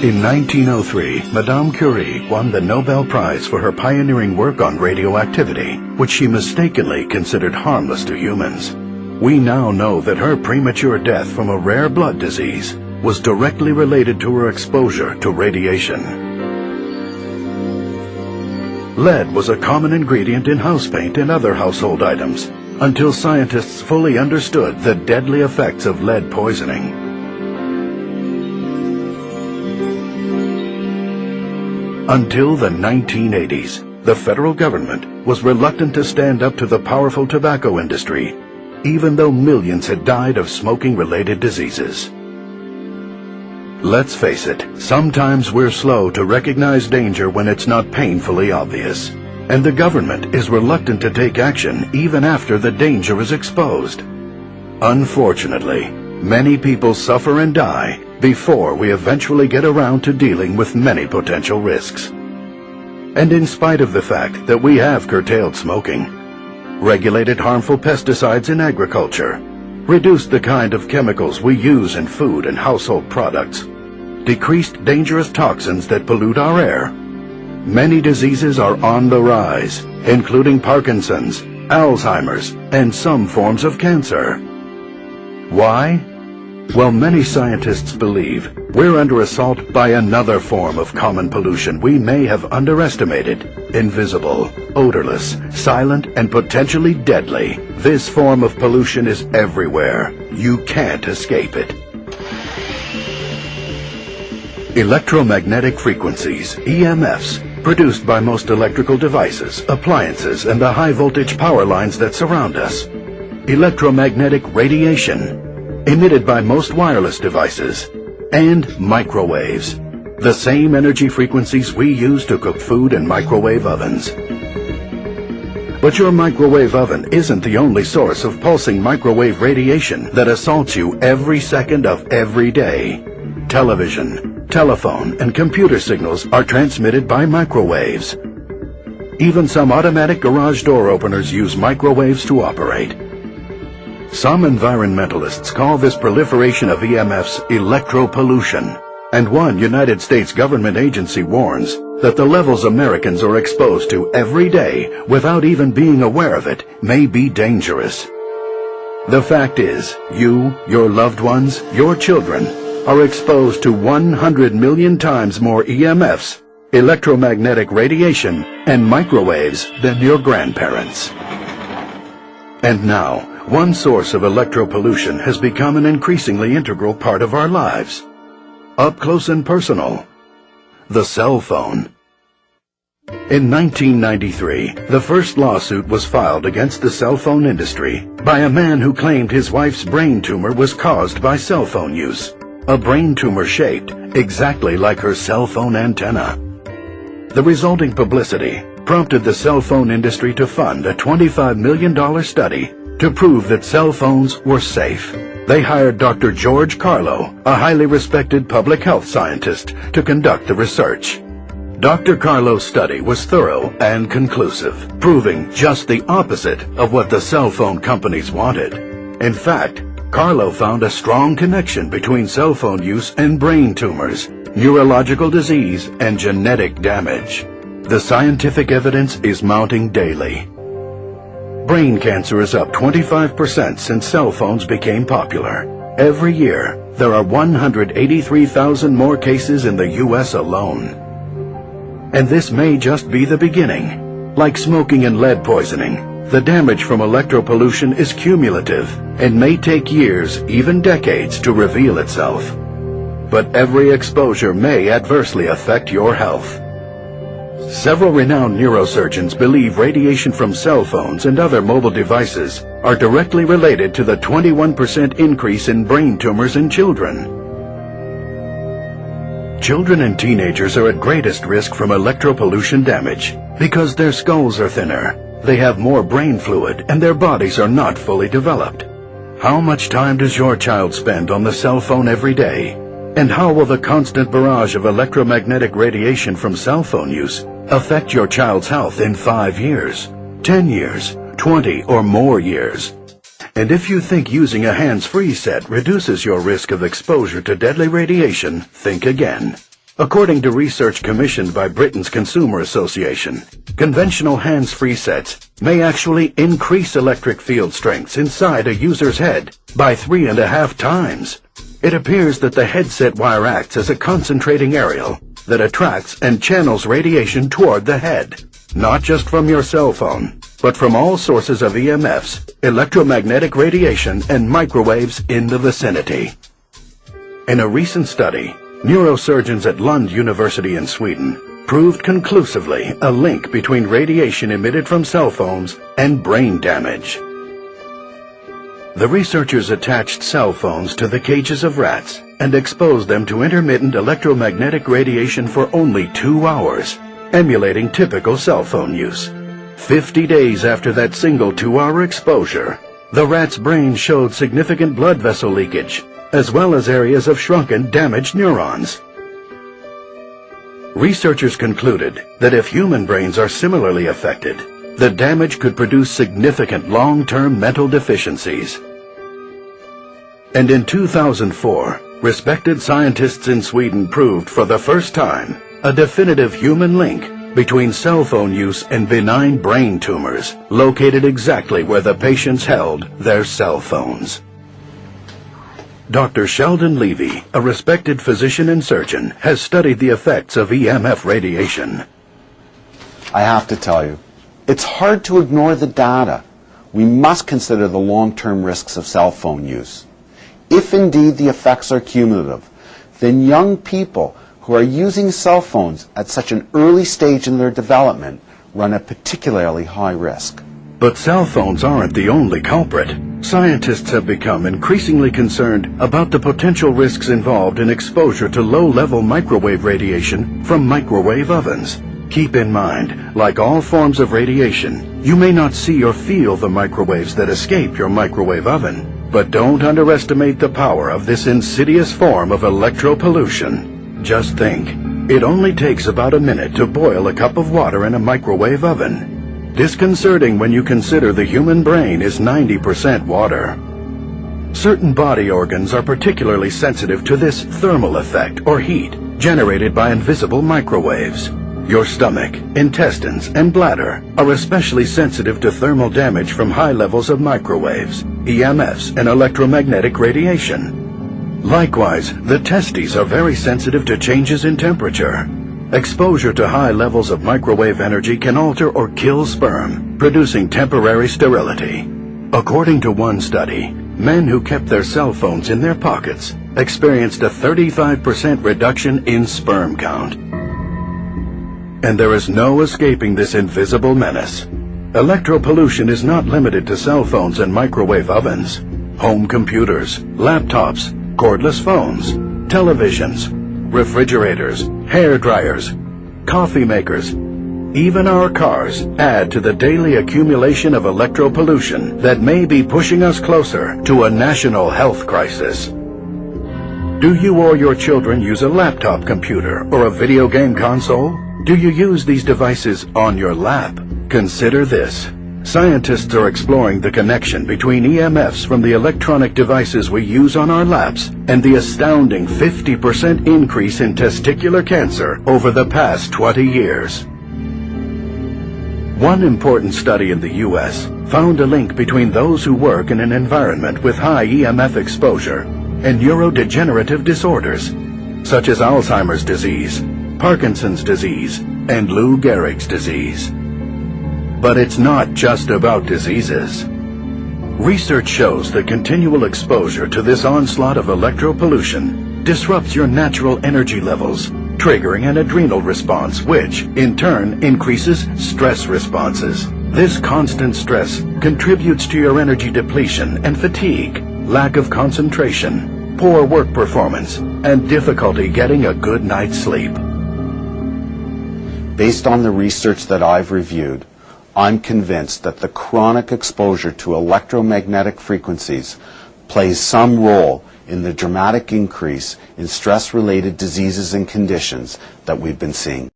In 1903, Madame Curie won the Nobel Prize for her pioneering work on radioactivity, which she mistakenly considered harmless to humans. We now know that her premature death from a rare blood disease was directly related to her exposure to radiation. Lead was a common ingredient in house paint and other household items, until scientists fully understood the deadly effects of lead poisoning. Until the 1980s, the federal government was reluctant to stand up to the powerful tobacco industry, even though millions had died of smoking-related diseases. Let's face it, sometimes we're slow to recognize danger when it's not painfully obvious, and the government is reluctant to take action even after the danger is exposed. Unfortunately, many people suffer and die before we eventually get around to dealing with many potential risks. And in spite of the fact that we have curtailed smoking, regulated harmful pesticides in agriculture, reduced the kind of chemicals we use in food and household products, decreased dangerous toxins that pollute our air, many diseases are on the rise, including Parkinson's, Alzheimer's, and some forms of cancer. Why? Well, many scientists believe we're under assault by another form of common pollution we may have underestimated. Invisible, odorless, silent, and potentially deadly. This form of pollution is everywhere. You can't escape it. Electromagnetic frequencies, EMFs, produced by most electrical devices, appliances, and the high-voltage power lines that surround us. Electromagnetic radiation, emitted by most wireless devices, and microwaves, the same energy frequencies we use to cook food in microwave ovens. But your microwave oven isn't the only source of pulsing microwave radiation that assaults you every second of every day. Television, telephone, and computer signals are transmitted by microwaves. Even some automatic garage door openers use microwaves to operate. Some environmentalists call this proliferation of EMFs electropollution, and one United States government agency warns that the levels Americans are exposed to every day without even being aware of it may be dangerous. The fact is, you, your loved ones, your children, are exposed to 100 million times more EMFs, electromagnetic radiation, and microwaves than your grandparents. And now, one source of electropollution has become an increasingly integral part of our lives. Up close and personal. The cell phone. In 1993, the first lawsuit was filed against the cell phone industry by a man who claimed his wife's brain tumor was caused by cell phone use. A brain tumor shaped exactly like her cell phone antenna. The resulting publicity prompted the cell phone industry to fund a $25 million study to prove that cell phones were safe. They hired Dr. George Carlo, a highly respected public health scientist, to conduct the research. Dr. Carlo's study was thorough and conclusive, proving just the opposite of what the cell phone companies wanted. In fact, Carlo found a strong connection between cell phone use and brain tumors, neurological disease, and genetic damage. The scientific evidence is mounting daily. Brain cancer is up 25% since cell phones became popular. Every year, there are 183,000 more cases in the U.S. alone. And this may just be the beginning. Like smoking and lead poisoning, the damage from electropollution is cumulative and may take years, even decades, to reveal itself. But every exposure may adversely affect your health. Several renowned neurosurgeons believe radiation from cell phones and other mobile devices are directly related to the 21% increase in brain tumors in children. Children and teenagers are at greatest risk from electropollution damage because their skulls are thinner, they have more brain fluid, and their bodies are not fully developed. How much time does your child spend on the cell phone every day? And how will the constant barrage of electromagnetic radiation from cell phone use affect your child's health in 5 years, 10 years, 20 or more years? And if you think using a hands-free set reduces your risk of exposure to deadly radiation, think again. According to research commissioned by Britain's Consumer Association, conventional hands-free sets may actually increase electric field strengths inside a user's head by 3.5 times. It appears that the headset wire acts as a concentrating aerial that attracts and channels radiation toward the head, not just from your cell phone, but from all sources of EMFs, electromagnetic radiation, and microwaves in the vicinity. In a recent study, neurosurgeons at Lund University in Sweden proved conclusively a link between radiation emitted from cell phones and brain damage. The researchers attached cell phones to the cages of rats and exposed them to intermittent electromagnetic radiation for only 2 hours, emulating typical cell phone use. 50 days after that single 2-hour exposure, the rat's brain showed significant blood vessel leakage, as well as areas of shrunken, damaged neurons. Researchers concluded that if human brains are similarly affected, the damage could produce significant long-term mental deficiencies. And in 2004, respected scientists in Sweden proved for the first time a definitive human link between cell phone use and benign brain tumors located exactly where the patients held their cell phones. Dr. Sheldon Levy, a respected physician and surgeon, has studied the effects of EMF radiation. I have to tell you, it's hard to ignore the data. We must consider the long-term risks of cell phone use. If indeed the effects are cumulative, then young people who are using cell phones at such an early stage in their development run a particularly high risk. But cell phones aren't the only culprit. Scientists have become increasingly concerned about the potential risks involved in exposure to low-level microwave radiation from microwave ovens. Keep in mind, like all forms of radiation, you may not see or feel the microwaves that escape your microwave oven. But don't underestimate the power of this insidious form of electropollution. Just think, it only takes about a minute to boil a cup of water in a microwave oven. Disconcerting when you consider the human brain is 90% water. Certain body organs are particularly sensitive to this thermal effect or heat generated by invisible microwaves. Your stomach, intestines, and bladder are especially sensitive to thermal damage from high levels of microwaves, EMFs, and electromagnetic radiation. Likewise, the testes are very sensitive to changes in temperature. Exposure to high levels of microwave energy can alter or kill sperm, producing temporary sterility. According to one study, men who kept their cell phones in their pockets experienced a 35% reduction in sperm count. And there is no escaping this invisible menace. Electropollution is not limited to cell phones and microwave ovens. Home computers, laptops, cordless phones, televisions, refrigerators, hair dryers, coffee makers, even our cars add to the daily accumulation of electropollution that may be pushing us closer to a national health crisis. Do you or your children use a laptop computer or a video game console? Do you use these devices on your lap? Consider this. Scientists are exploring the connection between EMFs from the electronic devices we use on our laps and the astounding 50% increase in testicular cancer over the past 20 years. One important study in the U.S. found a link between those who work in an environment with high EMF exposure and neurodegenerative disorders, such as Alzheimer's disease, Parkinson's disease, and Lou Gehrig's disease. But it's not just about diseases. Research shows that continual exposure to this onslaught of electropollution disrupts your natural energy levels, triggering an adrenal response which, in turn, increases stress responses. This constant stress contributes to your energy depletion and fatigue, lack of concentration, poor work performance, and difficulty getting a good night's sleep. Based on the research that I've reviewed, I'm convinced that the chronic exposure to electromagnetic frequencies plays some role in the dramatic increase in stress-related diseases and conditions that we've been seeing.